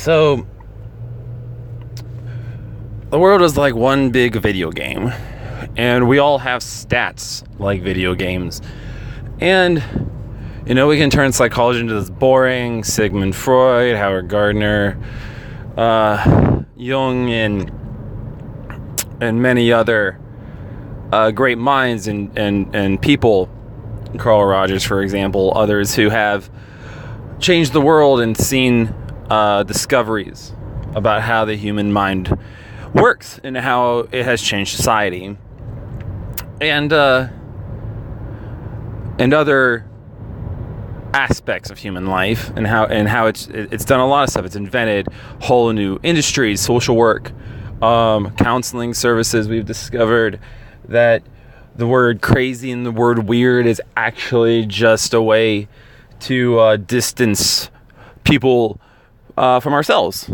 So, the world is like one big video game, and we all have stats like video games. And, we can turn psychology into this boring Sigmund Freud, Howard Gardner, Jung, and many other great minds and people, Carl Rogers, for example, others who have changed the world and seen discoveries about how the human mind works and how it has changed society, and other aspects of human life, and how it's done a lot of stuff. It's invented whole new industries, social work, counseling services. We've discovered that the word crazy and the word weird is actually just a way to distance people from ourselves.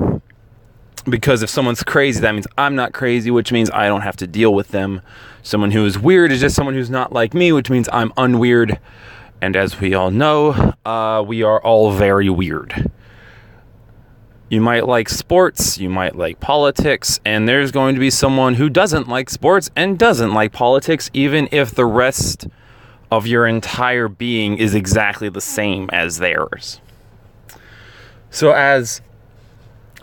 Because if someone's crazy, that means I'm not crazy, which means I don't have to deal with them. Someone who is weird is just someone who's not like me, which means I'm unweird. And as we all know, we are all very weird. You might like sports, you might like politics, and there's going to be someone who doesn't like sports and doesn't like politics, even if the rest of your entire being is exactly the same as theirs. So as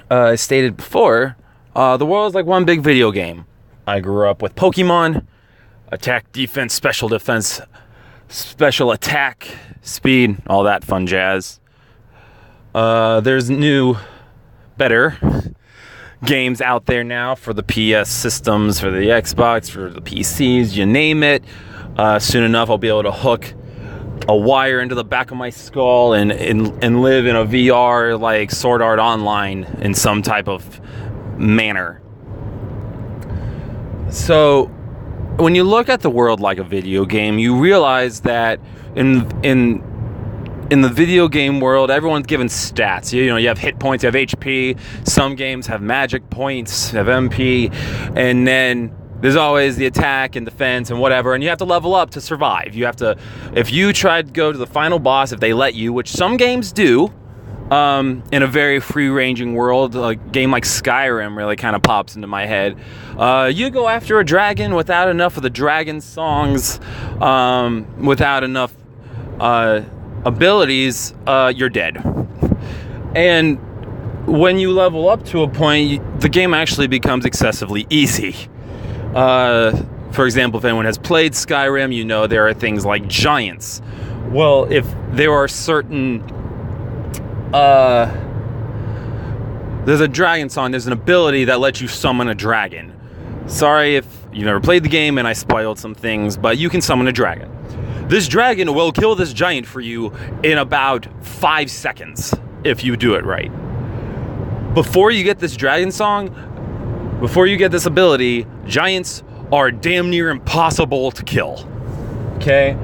I stated before, the world is like one big video game. I grew up with Pokemon, attack, defense, special attack, speed, all that fun jazz. There's new, better games out there now for the PS systems, for the Xbox, for the PCs, you name it. Soon enough, I'll be able to hook a wire into the back of my skull and live in a VR like Sword Art Online in some type of manner. So when you look at the world like a video game, you realize that in the video game world, everyone's given stats. You have hit points, you have HP. Some games have magic points, have MP, and then there's always the attack and defense and whatever, and you have to level up to survive. You have to, if you try to go to the final boss, if they let you, which some games do, in a very free-ranging world, a game like Skyrim really kind of pops into my head. You go after a dragon without enough of the dragon songs, without enough abilities, you're dead. And when you level up to a point, the game actually becomes excessively easy. For example, if anyone has played Skyrim, there are things like giants. Well, if there are certain there's a dragon song, there's an ability that lets you summon a dragon. Sorry if you've never played the game and I spoiled some things, but you can summon a dragon. This dragon will kill this giant for you in about 5 seconds if you do it right. Before you get this dragon song, before you get this ability, giants are damn near impossible to kill. Okay?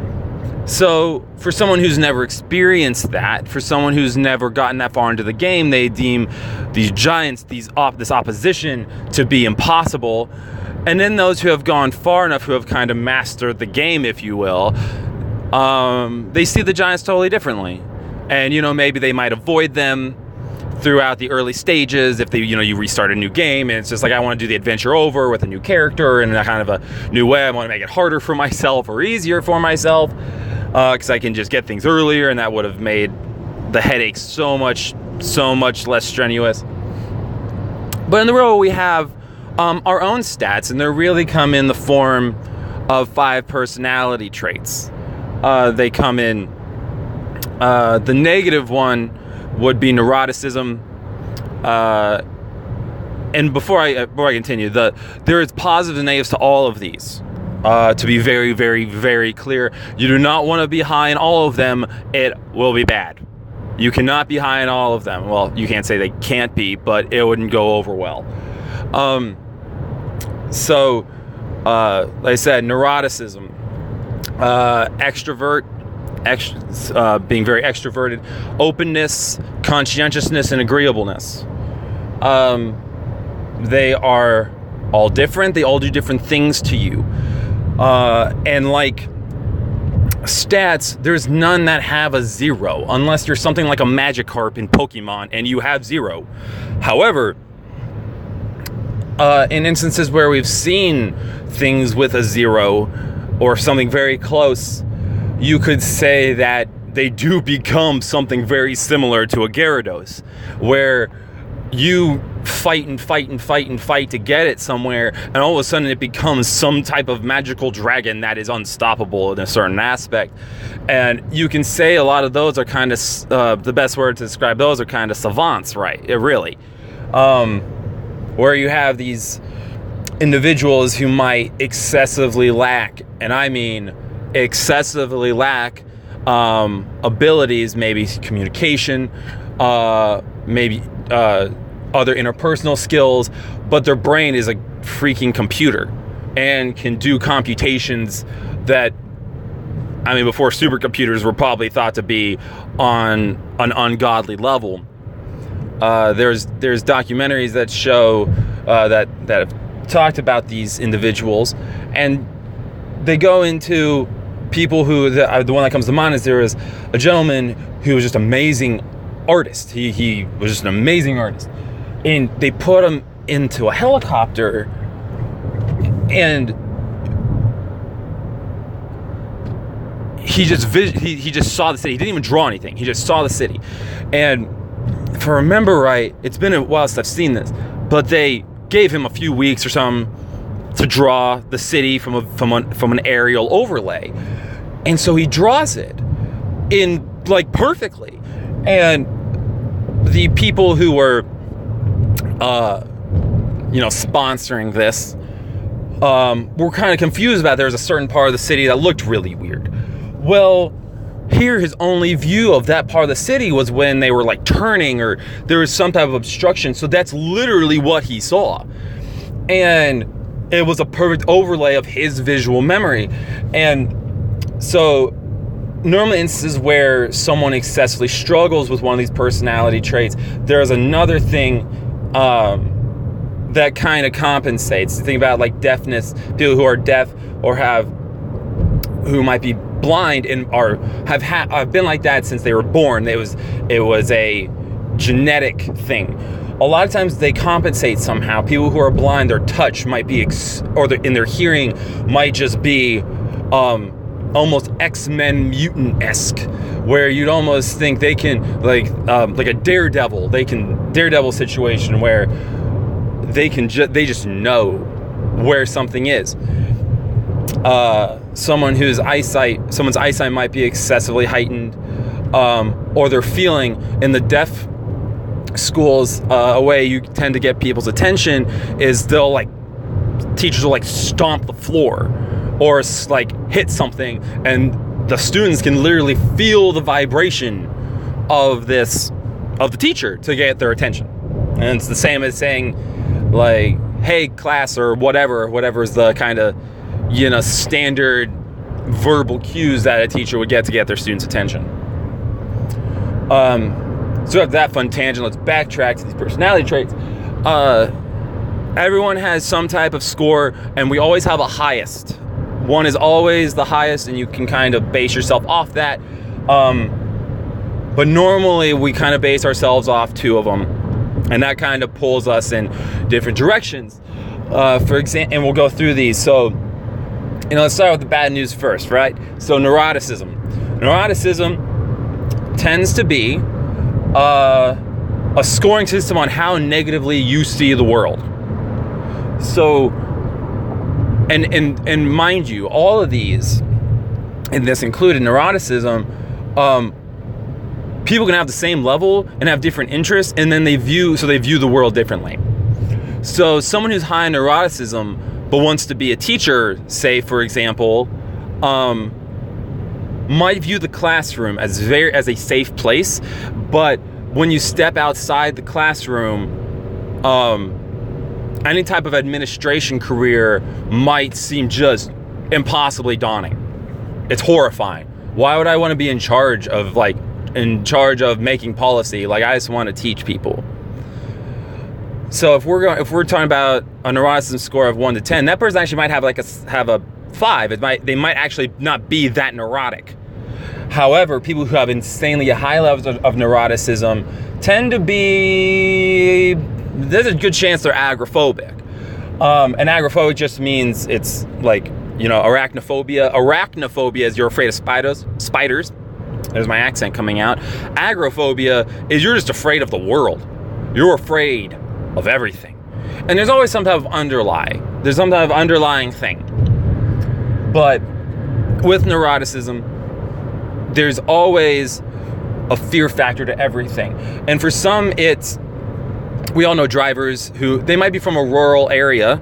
So, for someone who's never experienced that, for someone who's never gotten that far into the game, they deem these giants, this opposition, to be impossible. And then those who have gone far enough, who have kind of mastered the game, if you will, they see the giants totally differently. And, maybe they might avoid them throughout the early stages if you restart a new game and it's just like, I want to do the adventure over with a new character in a kind of a new way. I want to make it harder for myself or easier for myself because I can just get things earlier, and that would have made the headache so much less strenuous. But in the real, we have our own stats, and they really come in the form of 5 personality traits. They come in, the negative one would be neuroticism, and before I continue, there is positives and negatives to all of these. To be very, very, very clear, you do not want to be high in all of them. It will be bad. You cannot be high in all of them. Well, you can't say they can't be, but it wouldn't go over well. So, like I said, neuroticism, extrovert. Being very extroverted, openness, conscientiousness, and agreeableness. They are all different. They all do different things to you. And like stats, there's none that have a 0, unless you're something like a Magikarp in Pokemon and you have 0. However, in instances where we've seen things with a 0 or something very close, you could say that they do become something very similar to a Gyarados, where you fight and fight and fight and fight to get it somewhere, and all of a sudden it becomes some type of magical dragon that is unstoppable in a certain aspect. And you can say a lot of those are kind of, the best word to describe those are kind of savants, right? Really. Where you have these individuals who might excessively lack, and I mean excessively lack, abilities, maybe communication, maybe other interpersonal skills, but their brain is a freaking computer and can do computations that, I mean, before supercomputers were probably thought to be on an ungodly level. There's documentaries that show that have talked about these individuals, and they go into people who, the one that comes to mind is there was a gentleman who was just an amazing artist. He was just an amazing artist, and they put him into a helicopter, and he just saw the city. He didn't even draw anything. He just saw the city. And if I remember right, it's been a while since I've seen this, but they gave him a few weeks or something to draw the city from an aerial overlay, and so he draws it in like perfectly. And the people who were sponsoring this were kind of confused about, there was a certain part of the city that looked really weird. Well, here his only view of that part of the city was when they were like turning, or there was some type of obstruction. So that's literally what he saw, and it was a perfect overlay of his visual memory. And so normally instances where someone excessively struggles with one of these personality traits, there's another thing that kind of compensates. Think about like deafness, people who are deaf or who might be blind and have been like that since they were born. It was a genetic thing. A lot of times they compensate somehow. People who are blind, their touch might be, in their hearing might just be almost X-Men mutant-esque, where you'd almost think they can, like a Daredevil situation where they just know where something is. Someone's eyesight might be excessively heightened, or they're feeling in the deaf schools, a way you tend to get people's attention is teachers will stomp the floor or hit something, and the students can literally feel the vibration of the teacher to get their attention. And it's the same as saying hey class, or whatever is the kind of standard verbal cues that a teacher would get to get their students' attention. So after that fun tangent, let's backtrack to these personality traits. Everyone has some type of score, and we always have a highest. One is always the highest, and you can kind of base yourself off that. But normally we kind of base ourselves off 2 of them, and that kind of pulls us in different directions. For example, and we'll go through these. So, let's start with the bad news first, right? So neuroticism. Neuroticism tends to be a scoring system on how negatively you see the world. So, and mind you, all of these, and this included neuroticism, people can have the same level and have different interests, and then they view the world differently. So someone who's high in neuroticism but wants to be a teacher, say for example, might view the classroom as a safe place, but when you step outside the classroom, any type of administration career might seem just impossibly daunting. It's horrifying. Why would I want to be in charge of making policy? I just want to teach people. So if we're talking about a neuroticism score of 1 to 10, that person actually might have a 5. They might actually not be that neurotic. However, people who have insanely high levels of neuroticism tend to be, there's a good chance they're agoraphobic. And agoraphobic just means it's like, arachnophobia. Arachnophobia is you're afraid of spiders. There's my accent coming out. Agoraphobia is you're just afraid of the world. You're afraid of everything. And there's always some type of underlying. There's some type of underlying thing. But with neuroticism, there's always a fear factor to everything. And for some, we all know drivers who, they might be from a rural area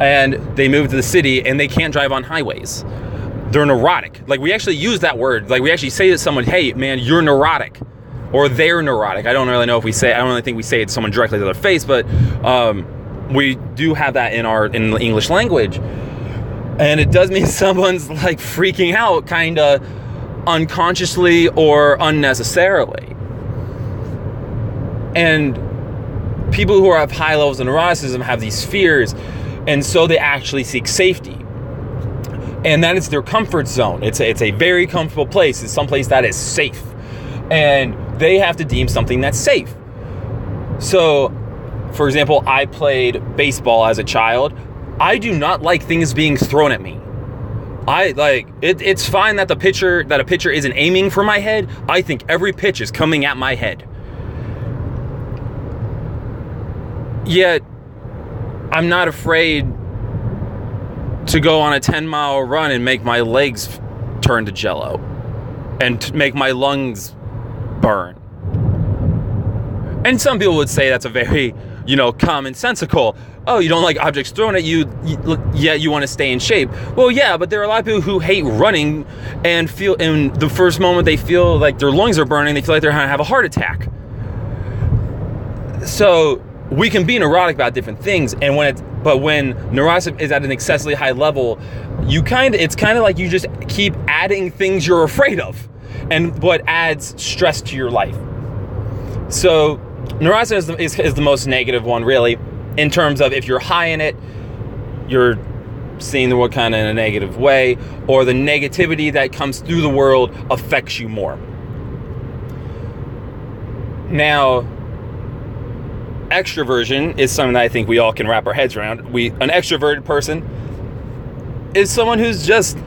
and they move to the city and they can't drive on highways. They're neurotic. Like, we actually use that word. Like, we actually say to someone, hey, man, you're neurotic. Or they're neurotic. I don't really know if we say, I don't really think we say it to someone directly to their face, but we do have that in the English language. And it does mean someone's like freaking out kind of unconsciously or unnecessarily. And people who have high levels of neuroticism have these fears, and so they actually seek safety. And that is their comfort zone. It's a very comfortable place. It's someplace that is safe. And they have to deem something that's safe. So, for example, I played baseball as a child. I do not like things being thrown at me. It's fine that a pitcher isn't aiming for my head. I think every pitch is coming at my head. Yet, I'm not afraid to go on a 10-mile run and make my legs turn to jello and make my lungs burn. And some people would say that's a very, commonsensical. Oh, you don't like objects thrown at you, yet you want to stay in shape. Well, yeah, but there are a lot of people who hate running and feel, in the first moment they feel like their lungs are burning, they feel like they're going to have a heart attack. So we can be neurotic about different things, and when neuroticism is at an excessively high level, it's kind of like you just keep adding things you're afraid of, and what adds stress to your life. So neuroticism is the most negative one, really, in terms of if you're high in it, you're seeing the world kind of in a negative way, or the negativity that comes through the world affects you more. Now, extroversion is something that I think we all can wrap our heads around. An extroverted person is someone who's just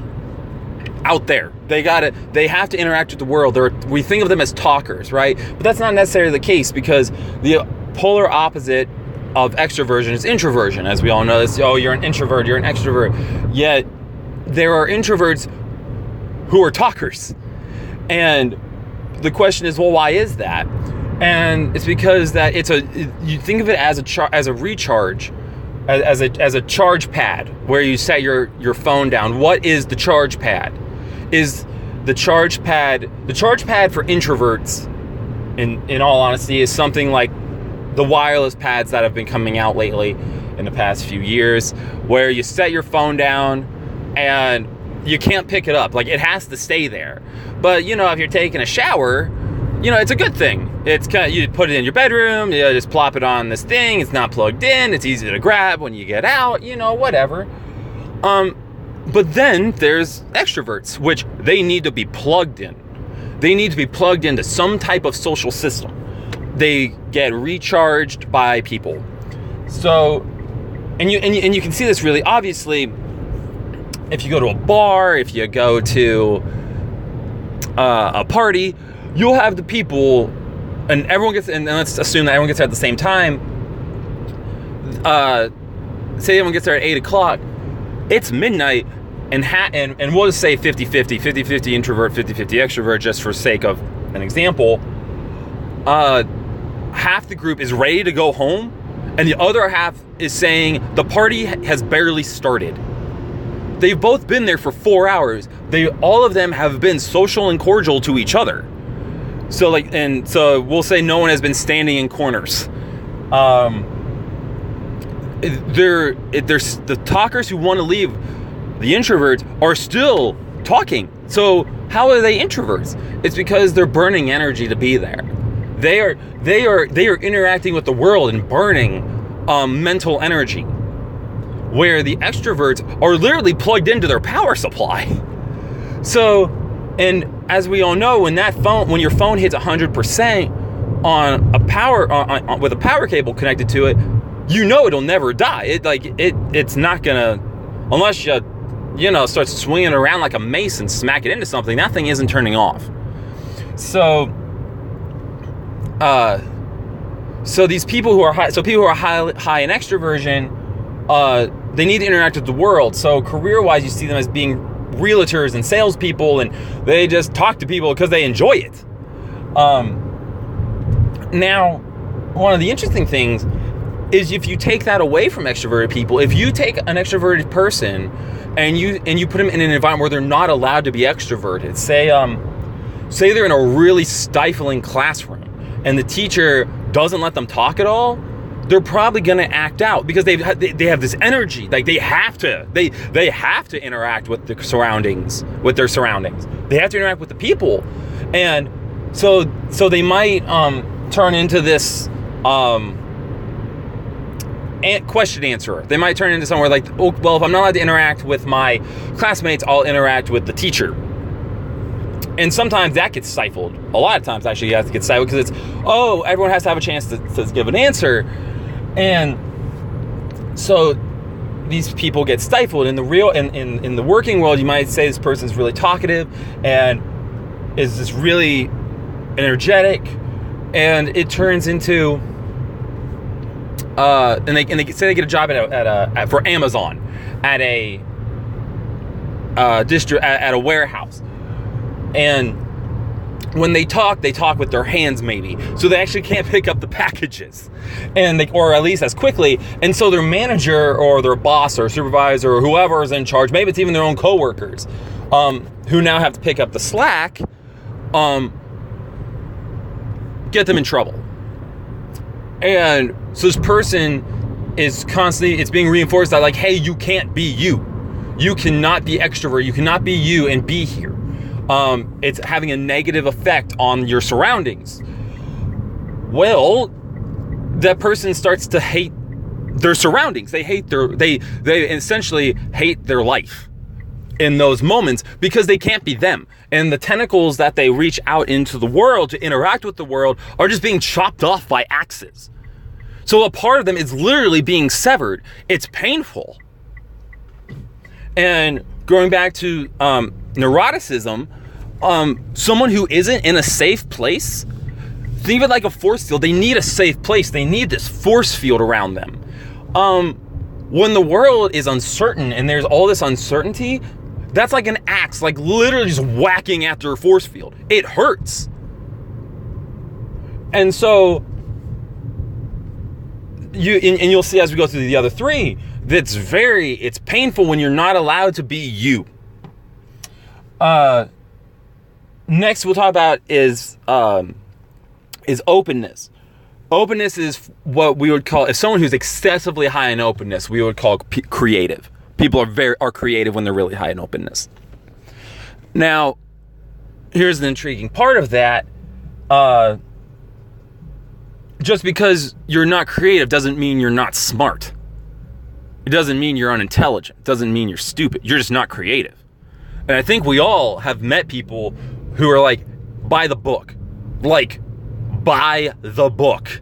out there. They have to interact with the world. We think of them as talkers, right? But that's not necessarily the case, because the polar opposite of extroversion is introversion. As we all know, you're an introvert, you're an extrovert. Yet there are introverts who are talkers. And the question is, well, why is that? And it's because that you think of it as a recharge, as a charge pad where you set your phone down. What is the charge pad? Is the charge pad for introverts, in all honesty, is something like the wireless pads that have been coming out lately in the past few years, where you set your phone down and you can't pick it up. Like, it has to stay there. But if you're taking a shower, it's a good thing. It's you put it in your bedroom, you just plop it on this thing, it's not plugged in, it's easy to grab when you get out, whatever. But then there's extroverts, which they need to be plugged in. They need to be plugged into some type of social system. They get recharged by people. So, and you can see this really obviously if you go to a bar, if you go to a party. You'll have the people, and let's assume that everyone gets there at the same time. Say everyone gets there at 8 o'clock. It's midnight, and we'll just say 50-50 introvert, 50-50 extrovert, just for sake of an example. Half the group is ready to go home, and the other half is saying the party has barely started. They've both been there for 4 hours. All of them have been social and cordial to each other. So we'll say no one has been standing in corners. There's the talkers who want to leave. The introverts are still talking. So how are they introverts? It's because they're burning energy to be there. They are interacting with the world and burning mental energy. where the extroverts are literally plugged into their power supply. So, and as we all know, when your phone hits 100% on a power with a power cable connected to it, it'll never die. It's not gonna, unless you start swinging it around like a mace and smack it into something. That thing isn't turning off. So these people who are high in extroversion, they need to interact with the world. So career-wise, you see them as being realtors and salespeople, and they just talk to people because they enjoy it. Now, one of the interesting things is if you take that away from extroverted people, if you take an extroverted person and you put them in an environment where they're not allowed to be extroverted, say they're in a really stifling classroom and the teacher doesn't let them talk at all, they're probably going to act out because they have this energy. Like they have to interact with their surroundings. They have to interact with the people. And so they might turn into this question answerer. They might turn into somewhere like, oh, well, if I'm not allowed to interact with my classmates, I'll interact with the teacher. And sometimes that gets stifled. A lot of times, actually, you have to get stifled because it's, everyone has to have a chance to give an answer. And so these people get stifled. In the working world, you might say this person's really talkative and is just really energetic, and it turns into and they say they get a job for Amazon at a at a warehouse, and when they talk with their hands, maybe, so they actually can't pick up the packages, or at least as quickly. And so their manager or their boss or supervisor or whoever is in charge, maybe it's even their own coworkers, who now have to pick up the slack, get them in trouble. And so this person is constantly, it's being reinforced that, like, hey, you can't be you. You cannot be extrovert. You cannot be you and be here. It's having a negative effect on your surroundings. Well, that person starts to hate their surroundings. They essentially hate their life in those moments because they can't be them. And the tentacles that they reach out into the world to interact with the world are just being chopped off by axes. So a part of them is literally being severed. It's painful. And going back to neuroticism, someone who isn't in a safe place, think of it like a force field. They need a safe place. They need this force field around them. When the world is uncertain and there's all this uncertainty, that's like an axe, like literally just whacking at their force field. It hurts. And so you'll see as we go through the other three, it's painful when you're not allowed to be you. Next we'll talk about is openness. Openness is what we would call, if someone who's excessively high in openness, we would call creative. People are creative when they're really high in openness. Now, here's the intriguing part of that. Just because you're not creative doesn't mean you're not smart. It doesn't mean you're unintelligent. It doesn't mean you're stupid. You're just not creative. And I think we all have met people who are like, by the book. Like, by the book.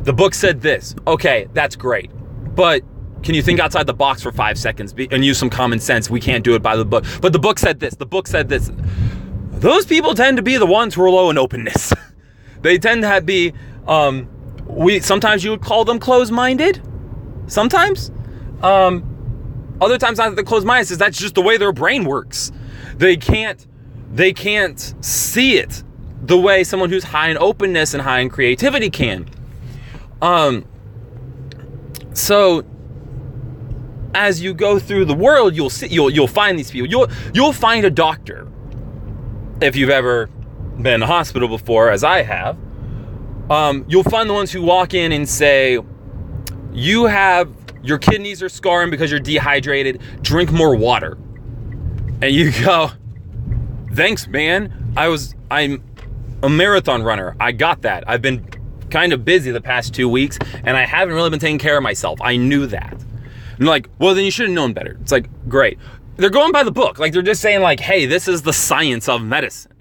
The book said this. Okay, that's great. But can you think outside the box for 5 seconds and use some common sense? We can't do it by the book. But the book said this. The book said this. Those people tend to be the ones who are low in openness. They tend to be, sometimes you would call them closed-minded. Sometimes. Other times not that they're closed-minded, that's just the way their brain works. They can't see it the way someone who's high in openness and high in creativity can. So as you go through the world, you'll find these people. You'll find a doctor. If you've ever been in a hospital before, as I have, you'll find the ones who walk in and say, your kidneys are scarring because you're dehydrated. Drink more water. And you go, thanks, man. I'm a marathon runner. I got that. I've been kind of busy the past 2 weeks, and I haven't really been taking care of myself. I knew that. And like, well, then you should have known better. It's like, great. They're going by the book. Like, they're just saying like, hey, this is the science of medicine.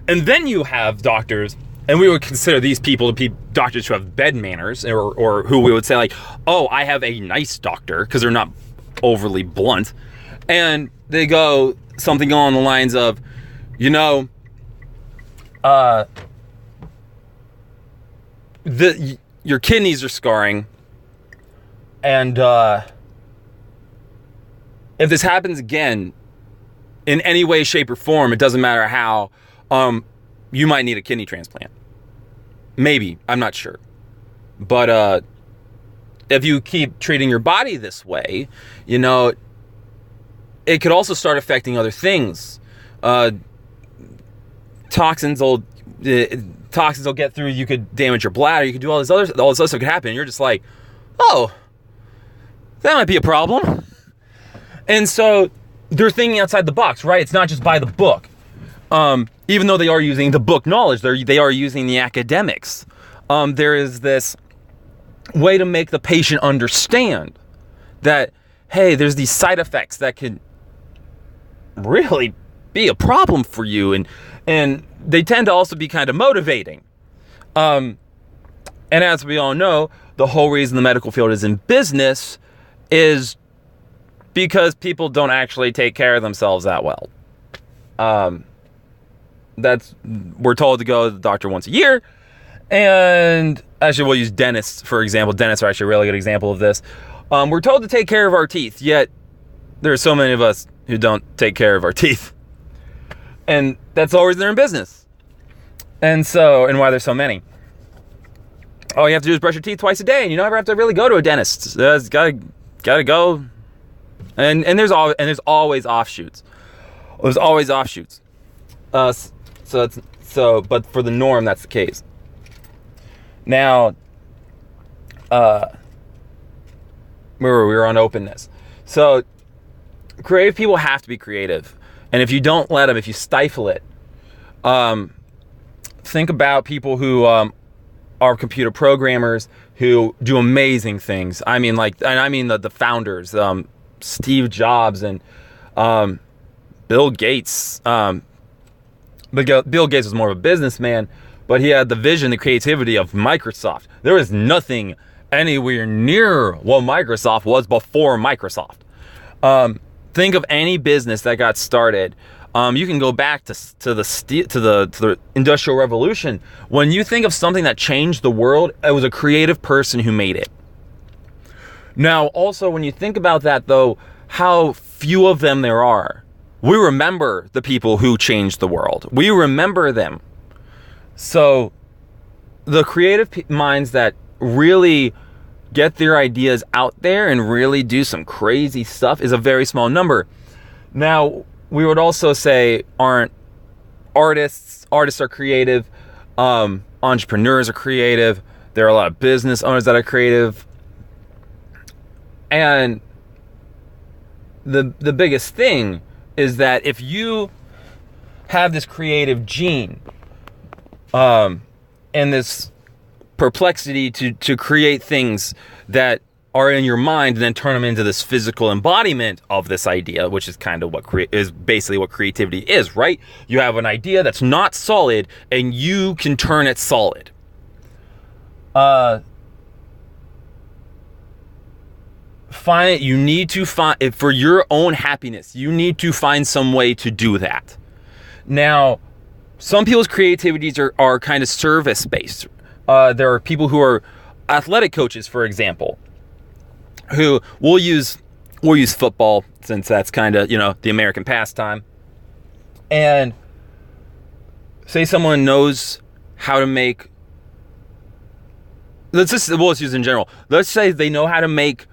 And then you have doctors, and we would consider these people to be doctors who have bed manners, or who we would say like, oh, I have a nice doctor, because they're not overly blunt. And they go something along the lines of, you know, your kidneys are scarring, and if this happens again in any way, shape, or form, it doesn't matter how, you might need a kidney transplant. Maybe, I'm not sure. But if you keep treating your body this way, you know, it could also start affecting other things. Toxins will get through. You could damage your bladder. You could do all this other stuff could happen. And you're just like, oh, that might be a problem. And so they're thinking outside the box, right? It's not just by the book. Even though they are using the book knowledge, they are using the academics. There is this way to make the patient understand that, hey, there's these side effects that could really be a problem for you, and they tend to also be kind of motivating. And as we all know, the whole reason the medical field is in business is because people don't actually take care of themselves that well. We're told to go to the doctor once a year. And actually, we'll use dentists, for example. Dentists are actually a really good example of this. We're told to take care of our teeth, yet there are so many of us who don't take care of our teeth. And that's the whole reason they're in business. And why there's so many. All you have to do is brush your teeth twice a day, and you never have to really go to a dentist. Gotta go. And there's always offshoots. There's always offshoots. But for the norm, that's the case. Now, we were on openness. So, creative people have to be creative, and if you don't let them, if you stifle it, think about people who are computer programmers who do amazing things. I mean, the founders, Steve Jobs and Bill Gates. Bill Gates was more of a businessman, but he had the vision, the creativity of Microsoft. There was nothing anywhere near what Microsoft was before Microsoft. Think of any business that got started. You can go back to the Industrial Revolution. When you think of something that changed the world, it was a creative person who made it. Now, also, when you think about that, though, how few of them there are. We remember the people who changed the world. We remember them. So, the creative minds that really get their ideas out there and really do some crazy stuff is a very small number. Now, we would also say aren't artists. Artists are creative. Entrepreneurs are creative. There are a lot of business owners that are creative. And the biggest thing is that if you have this creative gene, and this perplexity to create things that are in your mind and then turn them into this physical embodiment of this idea, which is kind of is basically what creativity is, right? You have an idea that's not solid and you can turn it solid. You need to find, for your own happiness, you need to find some way to do that. Now, some people's creativities are kind of service-based. There are people who are athletic coaches, for example, who we'll use football since that's kind of, the American pastime. And say someone knows how to make, let's use in general. Let's say they know how to make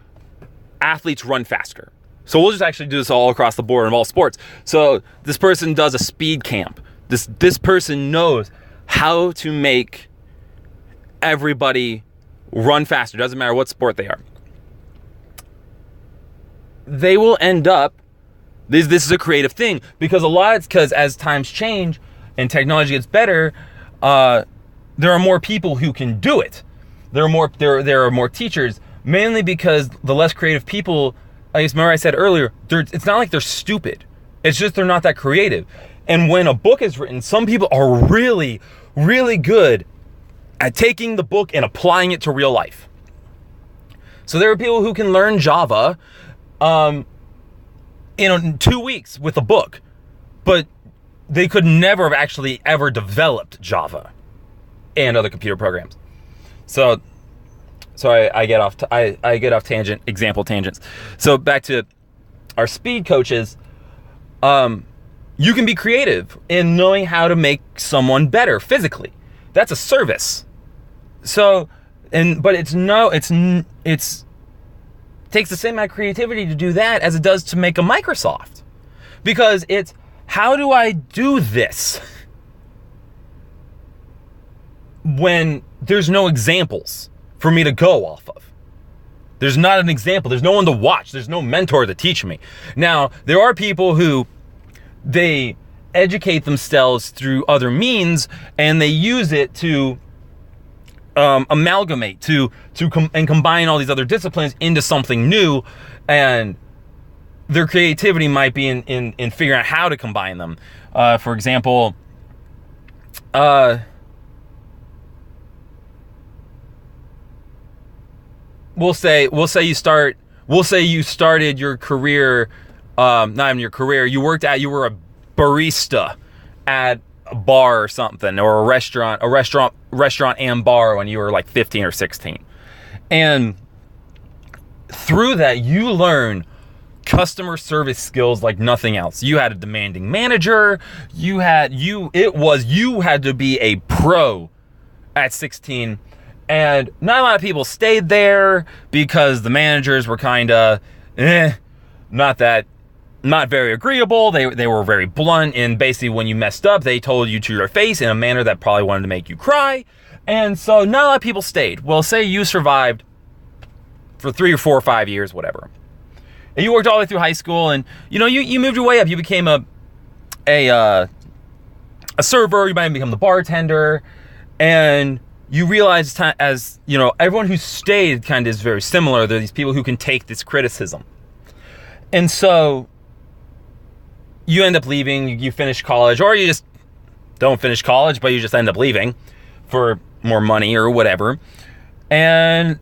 athletes run faster. So we'll just actually do this all across the board in all sports. So this person does a speed camp. This person knows how to make everybody run faster. Doesn't matter what sport they are. They will end up, this is a creative thing, because as times change and technology gets better, there are more people who can do it. There are more teachers, Mainly because the less creative people, I guess, remember I said earlier, it's not like they're stupid. It's just they're not that creative. And when a book is written, some people are really, really good at taking the book and applying it to real life. So there are people who can learn Java in 2 weeks with a book, but they could never have actually ever developed Java and other computer programs. So I get off example tangents. So back to our speed coaches. You can be creative in knowing how to make someone better physically. That's a service. So, but it takes the same amount of creativity to do that as it does to make a Microsoft, because it's, how do I do this when there's no examples for me to go off of? There's not an example. There's no one to watch. There's no mentor to teach me. Now, there are people who they educate themselves through other means, and they use it to amalgamate, and combine all these other disciplines into something new, and their creativity might be in figuring out how to combine them. For example, we'll say you started your career, not even your career, you were a barista at a bar or something, or a restaurant and bar when you were like 15 or 16. And through that, you learn customer service skills like nothing else. You had a demanding manager. You had to be a pro at 16. And not a lot of people stayed there because the managers were kind of not very agreeable. They were very blunt, and basically when you messed up, they told you to your face in a manner that probably wanted to make you cry. And so not a lot of people stayed. Well, say you survived for 3 or 4 or 5 years, whatever. And you worked all the way through high school, and you moved your way up. You became a server. You might become the bartender, and you realize, as you know, everyone who stayed kind of is very similar. They're these people who can take this criticism, and so you end up leaving. You finish college, or you just don't finish college, but you just end up leaving for more money or whatever, and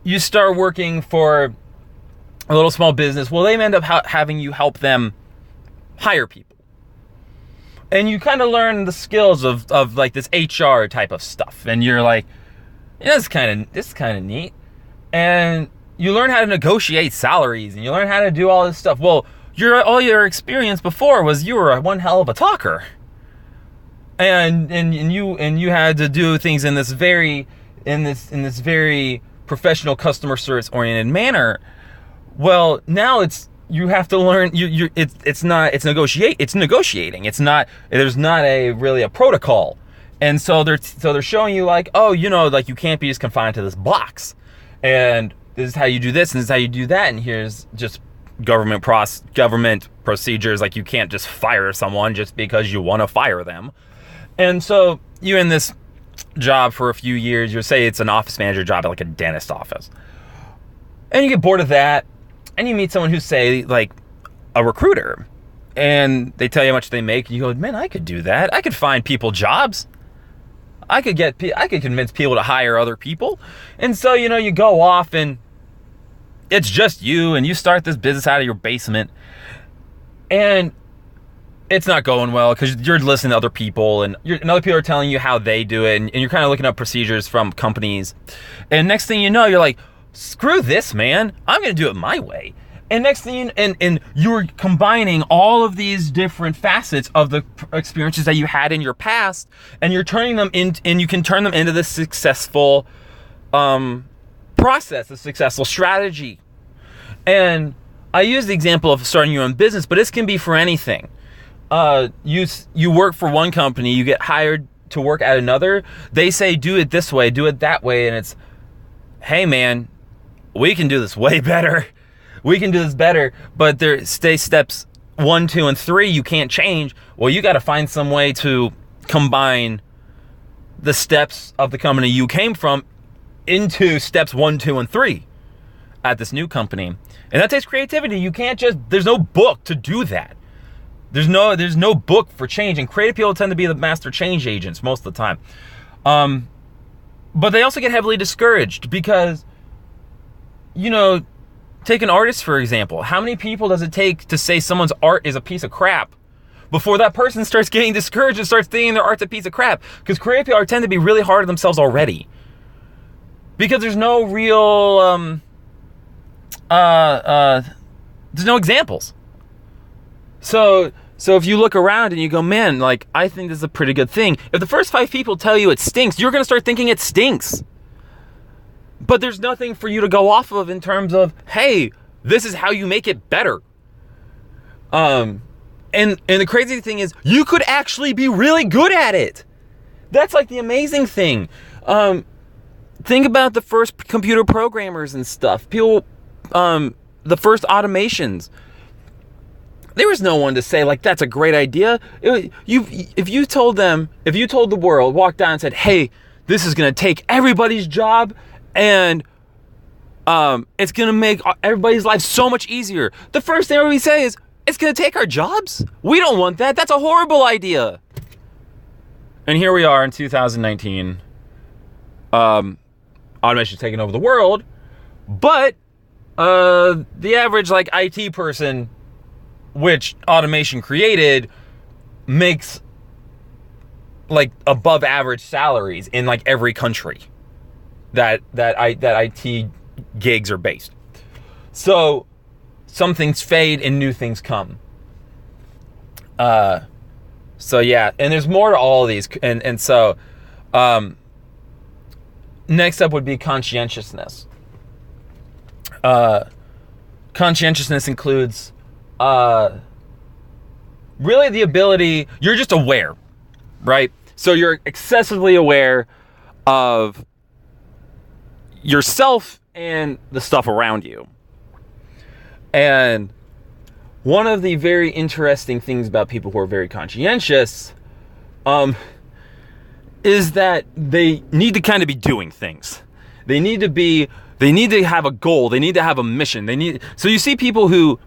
you start working for a little small business. Well, they end up having you help them hire people. And you kind of learn the skills of like this HR type of stuff. And you're like, yeah, this is kind of neat. And you learn how to negotiate salaries, and you learn how to do all this stuff. Well, all your experience before was you were one hell of a talker. And you had to do things in this very professional customer service oriented manner. Well, now you have to learn. It's negotiating. There's not really a protocol, and so they're showing you like, oh, like you can't be just confined to this box, and this is how you do this, and this is how you do that, and here's just government procedures. Like you can't just fire someone just because you want to fire them, and so you're in this job for a few years. You say it's an office manager job at like a dentist office, and you get bored of that. And you meet someone who's, say, like a recruiter, and they tell you how much they make, and you go, man, I could do that. I could find people jobs. I could convince people to hire other people. And so, you go off, and it's just you, and you start this business out of your basement, and it's not going well because you're listening to other people, and other people are telling you how they do it, and you're kind of looking up procedures from companies. And next thing you know, you're like, screw this, man. I'm going to do it my way. And next thing, and you're combining all of these different facets of the experiences that you had in your past, and you're turning them and you can turn them into this successful process, a successful strategy. And I use the example of starting your own business, but this can be for anything. You work for one company, you get hired to work at another. They say, do it this way, do it that way. And it's, hey, man, we can do this way better. We can do this better, but there stay steps 1, 2, and 3 you can't change. Well, you got to find some way to combine the steps of the company you came from into steps 1, 2, and 3 at this new company. And that takes creativity. You can't just, there's no book to do that. There's no book for change, and creative people tend to be the master change agents most of the time. But they also get heavily discouraged because, take an artist, for example. How many people does it take to say someone's art is a piece of crap before that person starts getting discouraged and starts thinking their art's a piece of crap? Because creative people tend to be really hard on themselves already. Because there's no real, there's no examples. So if you look around and you go, man, like, I think this is a pretty good thing. If the first 5 people tell you it stinks, you're going to start thinking it stinks. But there's nothing for you to go off of in terms of, hey, this is how you make it better. And the crazy thing is, you could actually be really good at it. That's like the amazing thing. Think about the first computer programmers and stuff. People, the first automations. There was no one to say, like, that's a great idea. If you told the world, walked down and said, hey, this is going to take everybody's job and it's going to make everybody's life so much easier. The first thing we say is, it's going to take our jobs? We don't want that. That's a horrible idea. And here we are in 2019. Automation taking over the world. But the average, like, IT person, which automation created, makes like above average salaries in like every country that IT gigs are based. So some things fade and new things come. So yeah, and there's more to all of these, and so next up would be conscientiousness. Conscientiousness includes really the ability, you're just aware, right? So you're excessively aware of yourself and the stuff around you. And one of the very interesting things about people who are very conscientious is that they need to kind of be doing things. They need to have a goal. They need to have a mission. So you see people who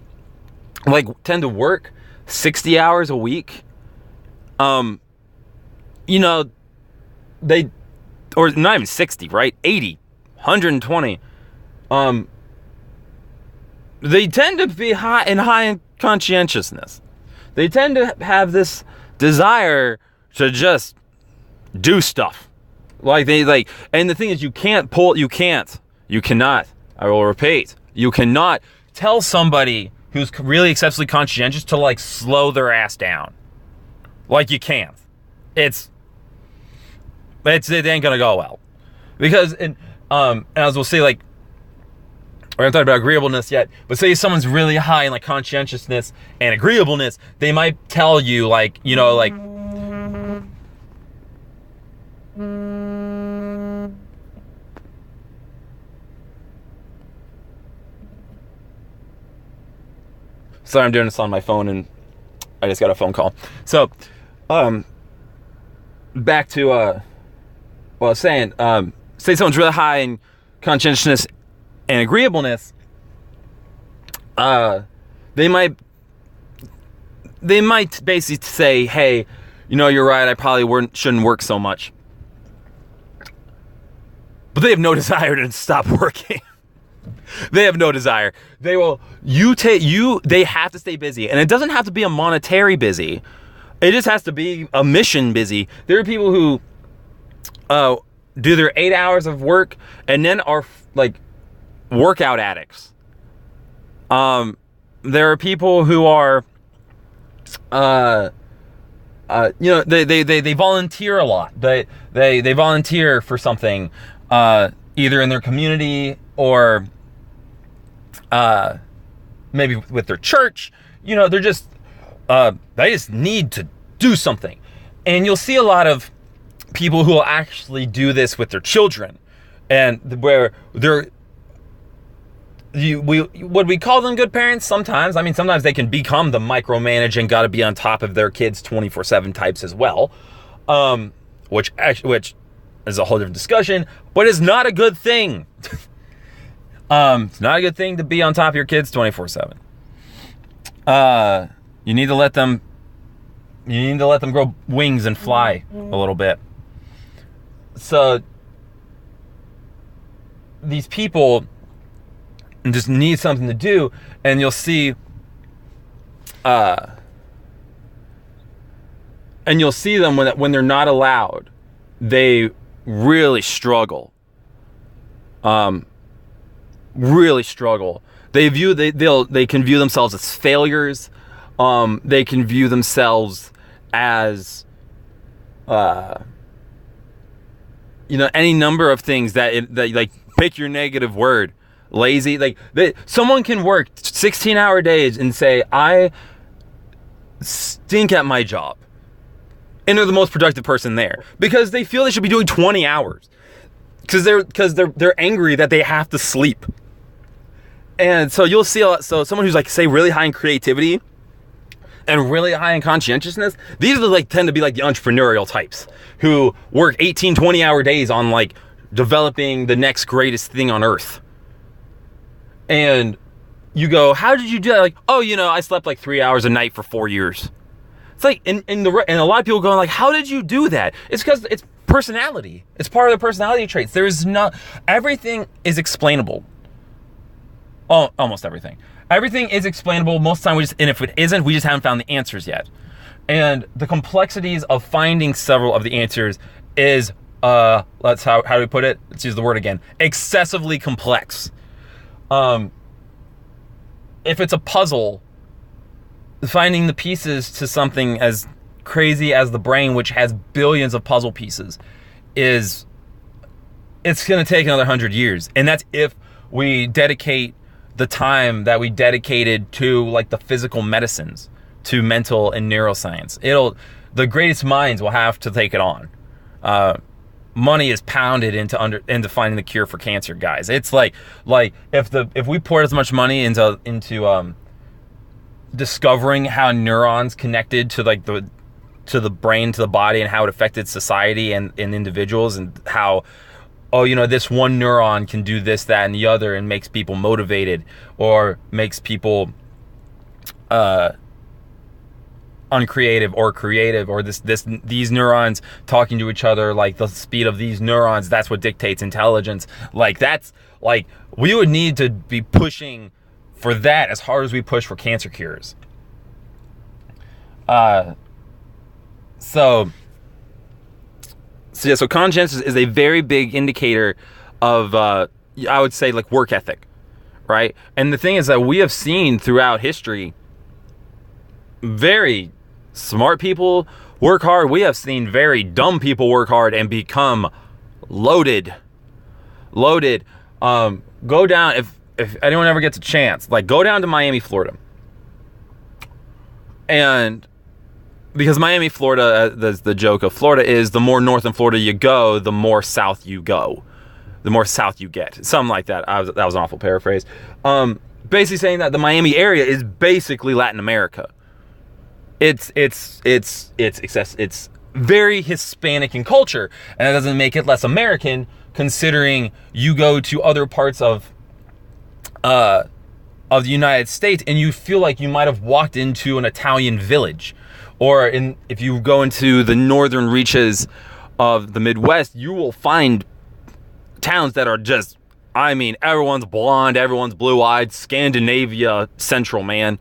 like tend to work 60 hours a week. They, or not even 60, right? 80, 120. They tend to be high in conscientiousness. They tend to have this desire to just do stuff. And the thing is, you cannot, I will repeat, you cannot tell somebody who's really excessively conscientious to like slow their ass down. Like, you can't. It ain't gonna go well. Because, and as we'll say, like, we're not talking about agreeableness yet, but say someone's really high in like conscientiousness and agreeableness, they might tell you like, sorry, I'm doing this on my phone and I just got a phone call. So, back to what I was saying. Say someone's really high in conscientiousness and agreeableness. They might basically say, hey, you're right, I probably shouldn't work so much. But they have no desire to stop working. They have no desire. They have to stay busy. And it doesn't have to be a monetary busy. It just has to be a mission busy. There are people who do their 8 hours of work and then are like workout addicts. There are people who are they volunteer a lot. They volunteer for something, either in their community or maybe with their church. They're just they just need to do something. And you'll see a lot of people who will actually do this with their children, and where would we call them good parents? Sometimes. I mean, sometimes they can become the micromanaging, got to be on top of their kids 24/7 types as well. Which is a whole different discussion, but it's not a good thing. It's not a good thing to be on top of your kids 24/7. You need to let them grow wings and fly a little bit. So these people just need something to do, and you'll see them when they're not allowed. They really struggle. Really struggle. They can view themselves as failures. They can view themselves as any number of things that like, pick your negative word. Lazy. Like, someone can work 16-hour days and say, I stink at my job, and they're the most productive person there because they feel they should be doing 20 hours because they're angry that they have to sleep. And so you'll see someone who's like, say, really high in creativity and really high in conscientiousness, these are tend to be like the entrepreneurial types who work 18-20-hour days on like developing the next greatest thing on earth. And you go, how did you do that? Like, oh, I slept like 3 hours a night for 4 years. It's like, and a lot of people going like, how did you do that? It's because it's personality. It's part of the personality traits. Everything is explainable. Oh, almost everything. Everything is explainable most of the time. And if it isn't, we just haven't found the answers yet. And the complexities of finding several of the answers is, how do we put it? Let's use the word again. Excessively complex. If it's a puzzle, finding the pieces to something as crazy as the brain, which has billions of puzzle pieces, it's going to take another 100 years. And that's if we dedicate the time that we dedicated to like the physical medicines, to mental and neuroscience. The greatest minds will have to take it on. Money is pounded into finding the cure for cancer, guys. It's like if we poured as much money into discovering how neurons connected to the brain, to the body, and how it affected society and individuals, and how this one neuron can do this, that, and the other, and makes people motivated, or makes people uncreative or creative, or these neurons talking to each other, like the speed of these neurons, that's what dictates intelligence. Like, that's like, we would need to be pushing for that as hard as we push for cancer cures. So conscience is a very big indicator of, I would say, like, work ethic, right? And the thing is that we have seen throughout history very smart people work hard. We have seen very dumb people work hard and become loaded. Go down, if anyone ever gets a chance, like, go down to Miami, Florida. And because Miami, Florida, the joke of Florida is, the more north in Florida you go, the more south you go, the more south you get. Something like that. That was an awful paraphrase. Basically saying that the Miami area is basically Latin America. It's very Hispanic in culture, and that doesn't make it less American, considering you go to other parts of the United States and you feel like you might have walked into an Italian village. Or if you go into the northern reaches of the Midwest, you will find towns that are just, everyone's blonde, everyone's blue-eyed, Scandinavia central, man.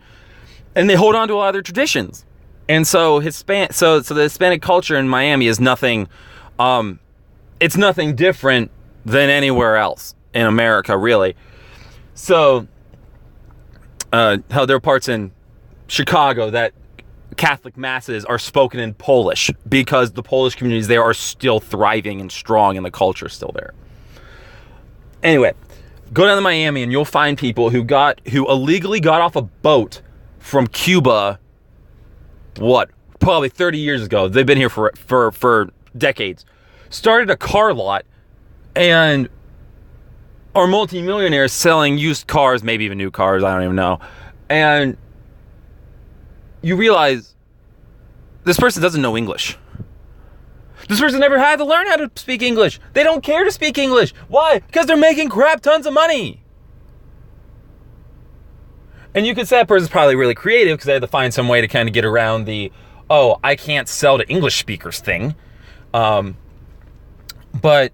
And they hold on to a lot of their traditions. And so the Hispanic culture in Miami is nothing, it's nothing different than anywhere else in America, really. So, there are parts in Chicago that Catholic masses are spoken in Polish because the Polish communities there are still thriving and strong, and the culture is still there. Anyway, go down to Miami and you'll find people who illegally got off a boat from Cuba, probably 30 years ago. They've been here for decades. Started a car lot and are multimillionaires selling used cars, maybe even new cars, I don't even know. And you realize this person doesn't know English. This person never had to learn how to speak English. They don't care to speak English. Why? Because they're making crap tons of money. And you could say that person's probably really creative because they had to find some way to kind of get around the, oh, I can't sell to English speakers thing. But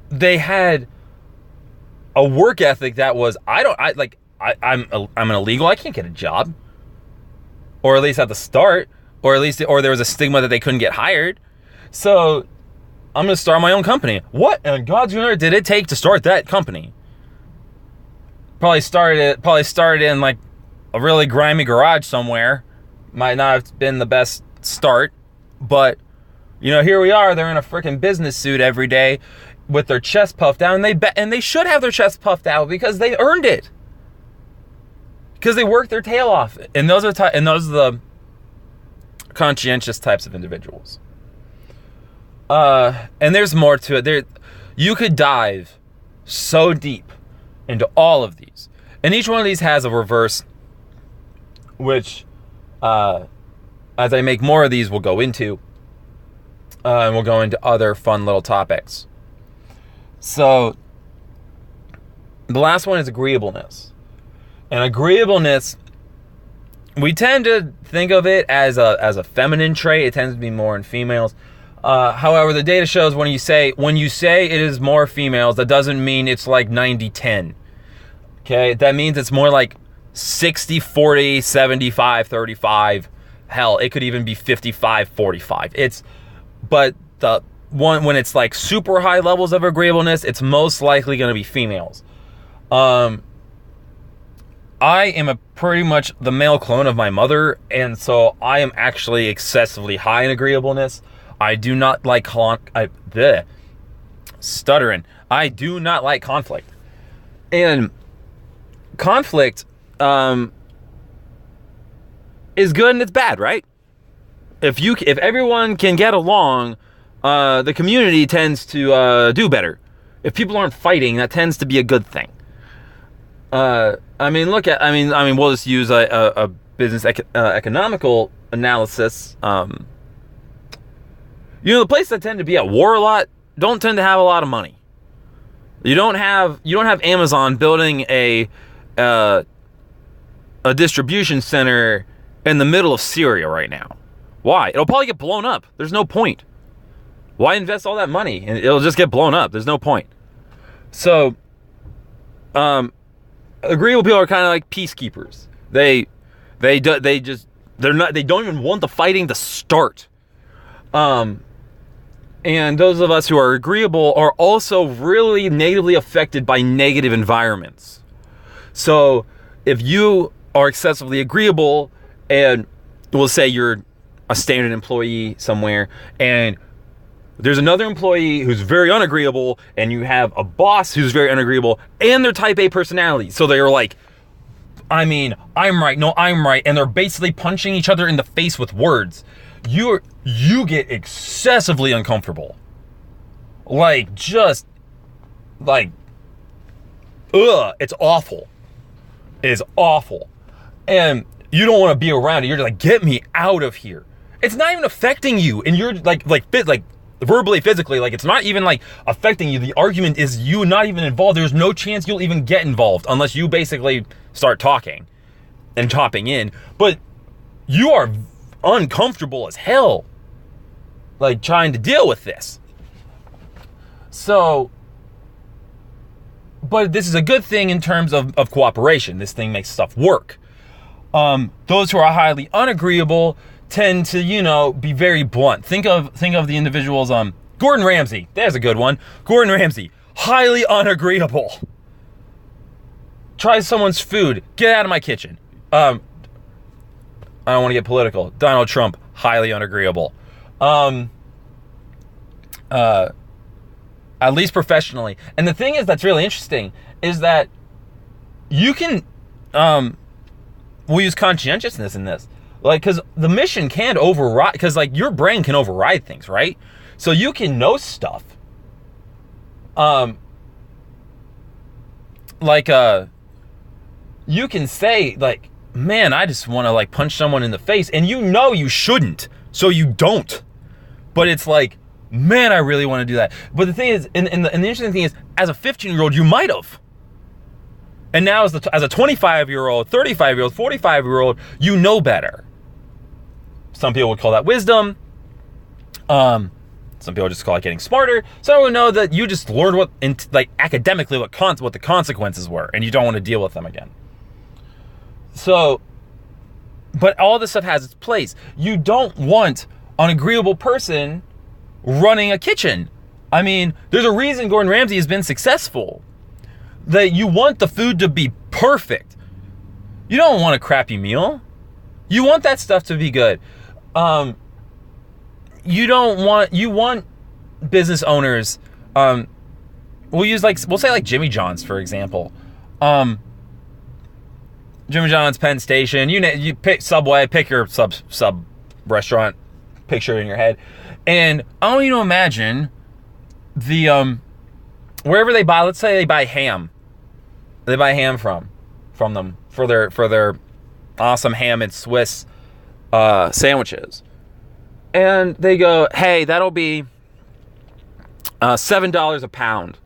they had a work ethic that was, I'm an illegal. I can't get a job. Or at least at the start. Or there was a stigma that they couldn't get hired. So I'm going to start my own company. What in God's earth did it take to start that company? Probably started in like a really grimy garage somewhere. Might not have been the best start, but you know, here we are. They're in a freaking business suit every day with their chest puffed out, and they should have their chest puffed out because they earned it. Because they worked their tail off, and those are the conscientious types of individuals. And there's more to it. You could dive so deep into all of these, and each one of these has a reverse, which, as I make more of these, we'll go into, and we'll go into other fun little topics. So, the last one is agreeableness, and agreeableness, we tend to think of it as a feminine trait. It tends to be more in females. However, the data shows when you say it is more females, that doesn't mean it's like 90-10. Okay, that means it's more like 60-40, 75-35. Hell, it could even be 55-45. But the one when it's like super high levels of agreeableness, it's most likely going to be females. I am pretty much the male clone of my mother, and so I am actually excessively high in agreeableness. I do not like stuttering. I do not like conflict. And conflict is good and it's bad, right? If everyone can get along, the community tends to do better. If people aren't fighting, that tends to be a good thing. We'll just use a business economical analysis. The places that tend to be at war a lot don't tend to have a lot of money. You don't have Amazon building a distribution center in the middle of Syria right now. Why? It'll probably get blown up. There's no point. Why invest all that money? And it'll just get blown up. There's no point. So, agreeable people are kind of like peacekeepers. They don't even want the fighting to start. And those of us who are agreeable are also really negatively affected by negative environments. So if you are excessively agreeable, and we'll say you're a standard employee somewhere, and there's another employee who's very unagreeable, and you have a boss who's very unagreeable, and they're type A personality. So they're like, I'm right, no, I'm right, and they're basically punching each other in the face with words. You get excessively uncomfortable. It's awful. It is awful. And you don't want to be around it. You're like, get me out of here. It's not even affecting you. And you're like verbally, physically, like it's not even like affecting you. The argument is you not even involved. There's no chance you'll even get involved unless you basically start talking and chopping in. But you are uncomfortable as hell, like trying to deal with this. So, but this is a good thing in terms of cooperation. This thing makes stuff work. Those who are highly unagreeable tend to, be very blunt. Think of the individuals. Gordon Ramsay, there's a good one. Gordon Ramsay, highly unagreeable. Try someone's food. Get out of my kitchen. I don't want to get political. Donald Trump, highly unagreeable. At least professionally. And the thing is that's really interesting is that you can, we'll use conscientiousness in this. Like, because the mission can override, because like your brain can override things, right? So you can know stuff. You can say like, man, I just want to like punch someone in the face, and you shouldn't, so you don't. but it's like, man, I really want to do that. But the thing is, and the interesting thing is, as a 15-year-old, you might have. And now as a 25-year-old, 35-year-old, 45-year-old, you know better. Some people would call that wisdom. Some people just call it getting smarter. So I would know that you just learned academically what the consequences were, and you don't want to deal with them again. So, but all this stuff has its place. You don't want an agreeable person running a kitchen. I mean, there's a reason Gordon Ramsay has been successful. That you want the food to be perfect. You don't want a crappy meal. You want that stuff to be good. You want business owners, we'll say like Jimmy John's, for example. Jimmy John's, Penn Station, you pick Subway, pick your sub restaurant, picture it in your head. And I want you to imagine wherever they buy, let's say they buy ham. They buy ham from them for their awesome ham and Swiss sandwiches. And they go, hey, that'll be $7 a pound.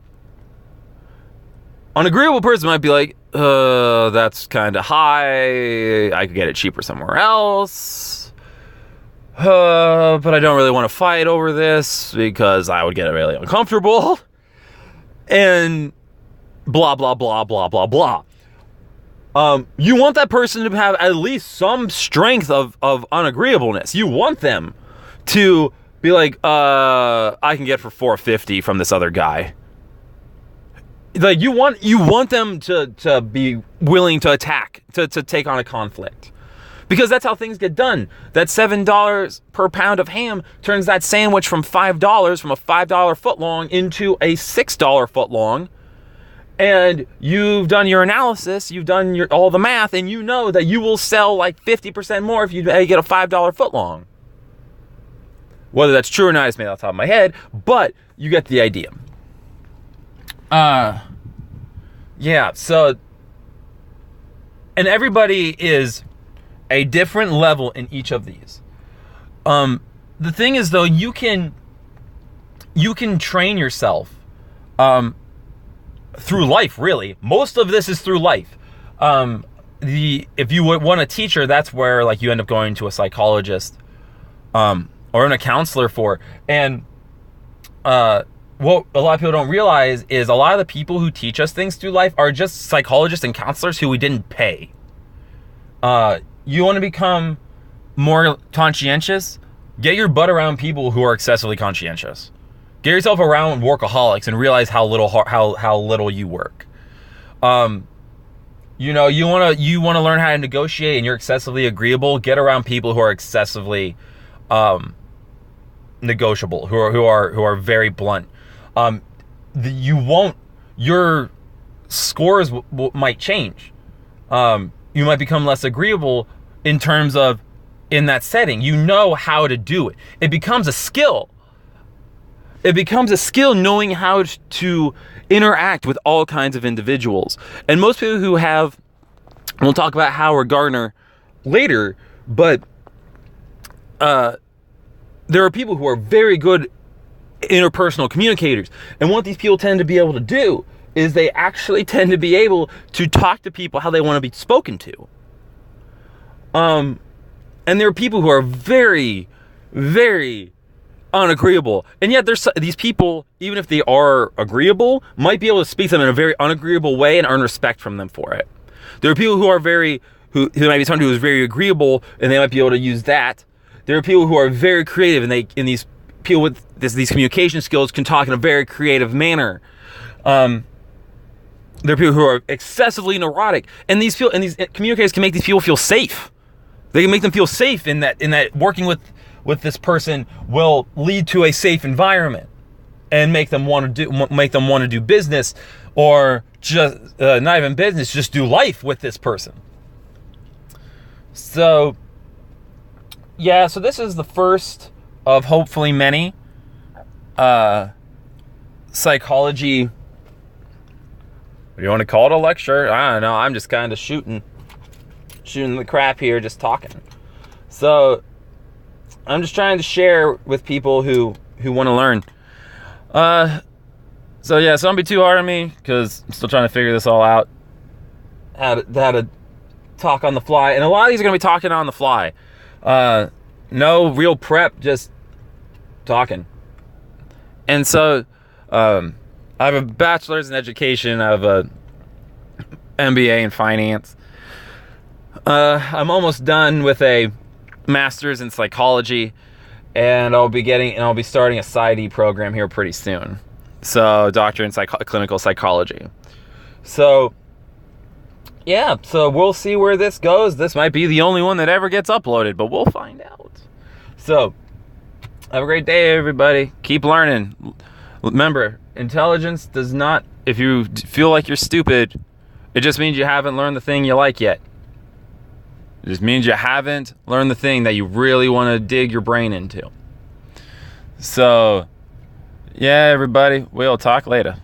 An agreeable person might be like, that's kind of high. I could get it cheaper somewhere else. But I don't really want to fight over this because I would get really uncomfortable. And blah, blah, blah, blah, blah, blah. You want that person to have at least some strength of unagreeableness. You want them to be like, I can get for $4.50 from this other guy. Like you want them to be willing to attack, to take on a conflict. Because that's how things get done. That $7 per pound of ham turns that sandwich from $5, from a $5 footlong, into a $6 footlong. And you've done your analysis, you've done all the math, and you know that you will sell like 50% more if you get a $5 footlong. Whether that's true or not is made off the top of my head, but you get the idea. Yeah, so, and everybody is a different level in each of these. The thing is, though, you can train yourself through life, really. Most of this is through life. If you would want a teacher, that's where like you end up going to a psychologist or a counselor for. And what a lot of people don't realize is a lot of the people who teach us things through life are just psychologists and counselors who we didn't pay. You want to become more conscientious? Get your butt around people who are excessively conscientious. Get yourself around workaholics and realize how little you work. You want to learn how to negotiate and you're excessively agreeable. Get around people who are excessively negotiable, who are very blunt. Your scores might change. You might become less agreeable in terms of in that setting. You know how to do it. It becomes a skill. It becomes a skill knowing how to interact with all kinds of individuals. And most people who have, we'll talk about Howard Gardner later, but there are people who are very good interpersonal communicators. And what these people tend to be able to do is they actually tend to be able to talk to people how they want to be spoken to. And there are people who are very, very unagreeable. And yet there's these people, even if they are agreeable, might be able to speak to them in a very unagreeable way and earn respect from them for it. There are people who are who might be someone who is very agreeable and they might be able to use that. There are people who are very creative and these people with these communication skills can talk in a very creative manner. There are people who are excessively neurotic, and these communicators can make these people feel safe. They can make them feel safe in that working with this person will lead to a safe environment and make them want to do business, or just not even business, just do life with this person. So yeah, so this is the first of hopefully many psychology. You want to call it a lecture? I don't know. I'm just kind of shooting the crap here, just talking. So I'm just trying to share with people who want to learn. So don't be too hard on me, because I'm still trying to figure this all out. How to talk on the fly, and a lot of these are going to be talking on the fly. No real prep, just talking. And so, I have a bachelor's in education. I have a MBA in finance. I'm almost done with a master's in psychology, and I'll be starting a PsyD program here pretty soon. So, doctor in clinical psychology. So, yeah, so we'll see where this goes. This might be the only one that ever gets uploaded, but we'll find out. So, have a great day, everybody. Keep learning. Remember, intelligence does not, if you feel like you're stupid, it just means you haven't learned the thing you like yet. It just means you haven't learned the thing that you really want to dig your brain into. So, yeah, everybody, we'll talk later.